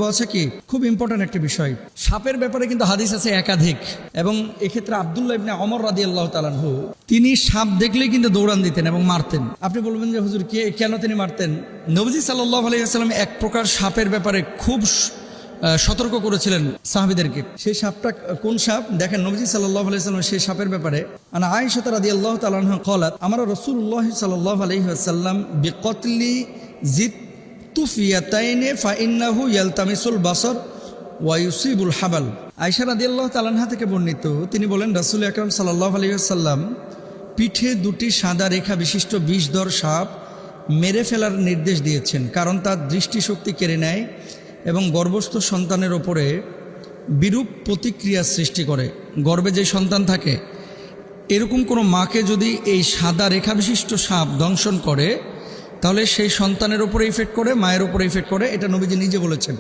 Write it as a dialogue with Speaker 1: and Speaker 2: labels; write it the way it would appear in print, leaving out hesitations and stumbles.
Speaker 1: বলছে কি খুব ইম্পর্টেন্ট একটা বিষয়, সাপের ব্যাপারে কিন্তু হাদিস আছে একাধিক। এবং এক্ষেত্রে আব্দুল্লাহ ইবনে ওমর রাদিয়াল্লাহু তাআলা আনহু তিনি সাপ দেখলেই কিন্তু দৌড়ান দিতেন এবং মারতেন। আপনি বলবেন যে হুজুর কেন তিনি মারতেন? নবীজি সাল্লাল্লাহু আলাইহি ওয়াসাল্লাম এক প্রকার সাপের ব্যাপারে খুব সতর্ক করেছিলেন সাহাবীদেরকে। সেই সাপটা কোন সাপ দেখেন, নবীজি সাল্লাল্লাহু আলাইহি ওয়াসাল্লাম সেই সাপের ব্যাপারে আনা আয়েশা রাদিয়াল্লাহু তাআলা আনহা ক্বালাত আমরা রাসূলুল্লাহ সাল্লাল্লাহু আলাইহি ওয়াসাল্লাম বিকতলি জিত তুফিয়াতাইনে ফাইন্নাহু ইয়ালতামিসুল বাসর ওয়া ইউসিবুল হাবাল। আয়েশা রাদিয়াল্লাহু তাআলা আনহা থেকে বর্ণিত, তিনি বলেন রাসূল আকরাম সাল্লাল্লাহু আলাইহি ওয়াসাল্লাম পিঠে দুটি সাদা রেখা বিশিষ্ট বিষধর সাপ মেরে ফেলার নির্দেশ দিয়েছেন, কারণ তার দৃষ্টিশক্তি কেড়ে নেয় এবং গর্ভস্থ সন্তানের ওপরে বিরূপ প্রতিক্রিয়া সৃষ্টি করে। গর্ভে যে সন্তান থাকে এরকম কোনো মাকে যদি এই সাদা রেখা বিশিষ্ট সাপ দংশন করে তাহলে সেই সন্তানের উপরে ইফেক্ট করে, মায়ের উপরে ইফেক্ট করে, এটা নবীজি নিজে বলেছেন।